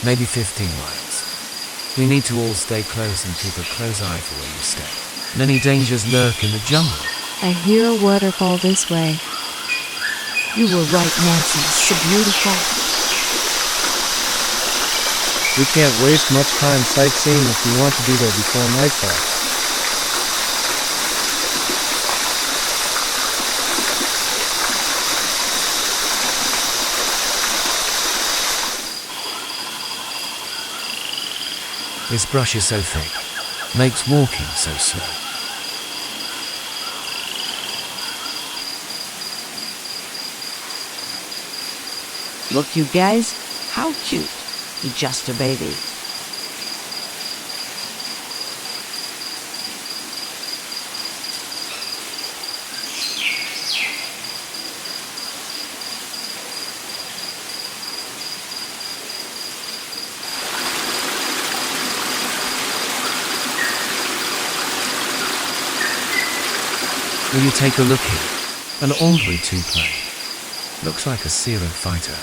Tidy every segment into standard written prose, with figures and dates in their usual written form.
maybe 15 miles. We need to all stay close and keep a close eye for where you stay. Many dangers lurk in the jungle. I hear a waterfall this way. You were right, Nancy. So beautiful. We can't waste much time sightseeing if we want to be there before nightfall. This brush is so thick, makes walking so slow. Look, you guys, how cute. He's just a baby. Will you take a look here? An Albury 2 plane. Looks like a Zero fighter.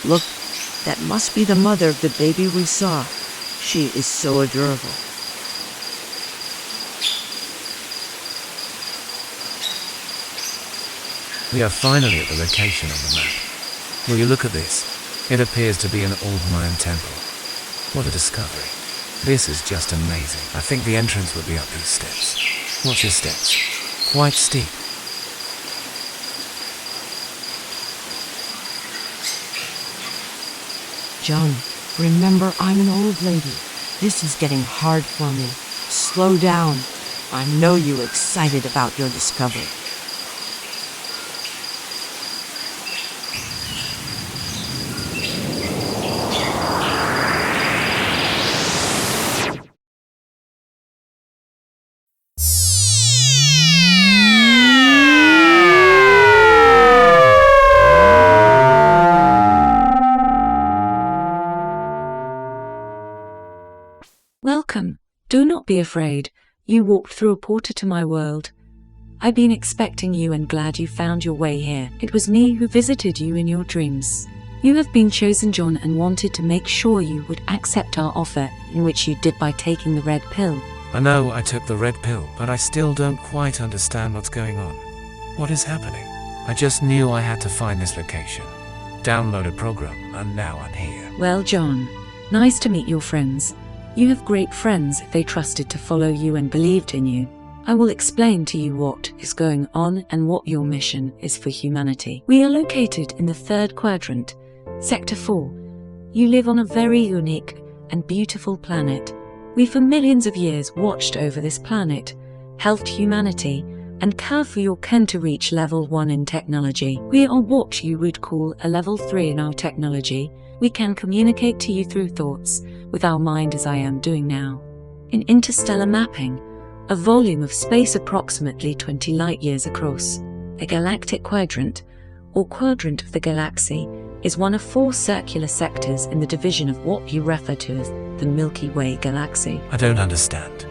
Look, that must be the mother of the baby we saw. She is so adorable. We are finally at the location on the map. Will you look at this? It appears to be an old Mayan temple. What a discovery. This is just amazing. I think the entrance would be up these steps. Watch your steps. Quite steep. John, remember, I'm an old lady. This is getting hard for me. Slow down. I know you're excited about your discovery. Welcome. Do not be afraid. You walked through a portal to my world. I've been expecting you and glad you found your way here. It was me who visited you in your dreams. You have been chosen, John, and wanted to make sure you would accept our offer, in which you did by taking the red pill. I know I took the red pill, but I still don't quite understand what's going on. What is happening? I just knew I had to find this location. Download a program, and now I'm here. Well, John, nice to meet your friends. You have great friends if they trusted to follow you and believed in you. I will explain to you what is going on and what your mission is for humanity. We are located in the 3rd quadrant, Sector 4. You live on a very unique and beautiful planet. We for millions of years watched over this planet, helped humanity, and cared for your kin to reach level 1 in technology. We are what you would call a level 3 in our technology. We can communicate to you through thoughts, with our mind as I am doing now. In interstellar mapping, a volume of space approximately 20 light-years across, the galactic quadrant, or quadrant of the galaxy, is one of 4 circular sectors in the division of what you refer to as the Milky Way galaxy. I don't understand.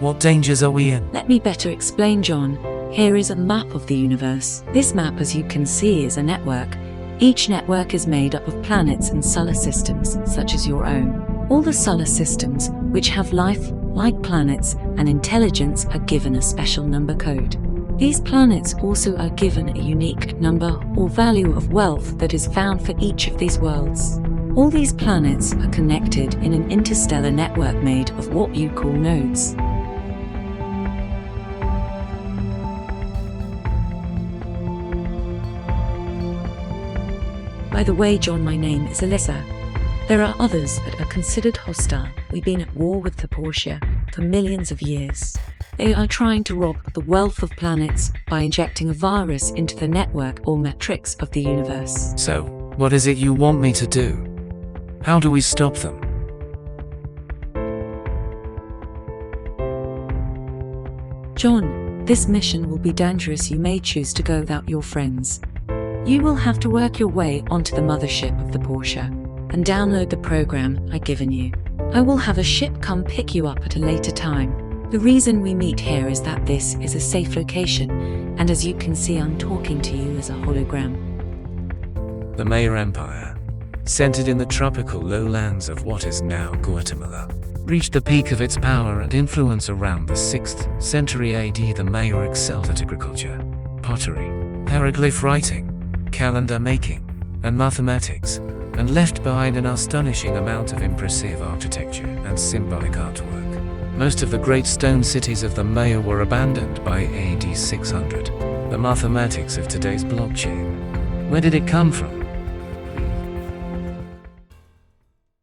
What dangers are we in? Let me better explain, John. Here is a map of the universe. This map, as you can see, is a network. Each network is made up of planets and solar systems, such as your own. All the solar systems, which have life, like planets, and intelligence, are given a special number code. These planets also are given a unique number or value of wealth that is found for each of these worlds. All these planets are connected in an interstellar network made of what you call nodes. By the way, John, my name is Alexia. There are others that are considered hostile. We've been at war with the Portia. for millions of years. They are trying to rob the wealth of planets by injecting a virus into the network or matrix of the universe. So, what is it you want me to do? How do we stop them? John, this mission will be dangerous. You may choose to go without your friends. You will have to work your way onto the mothership of the Porsche and download the program I've given you. I will have a ship come pick you up at a later time. The reason we meet here is that this is a safe location, and as you can see, I'm talking to you as a hologram. The Maya Empire, centered in the tropical lowlands of what is now Guatemala, reached the peak of its power and influence around the 6th century AD. The Maya excelled at agriculture, pottery, hieroglyph writing, calendar making, and mathematics, and left behind an astonishing amount of impressive architecture and symbolic artwork. Most of the great stone cities of the Maya were abandoned by AD 600. The mathematics of today's blockchain. Where did it come from?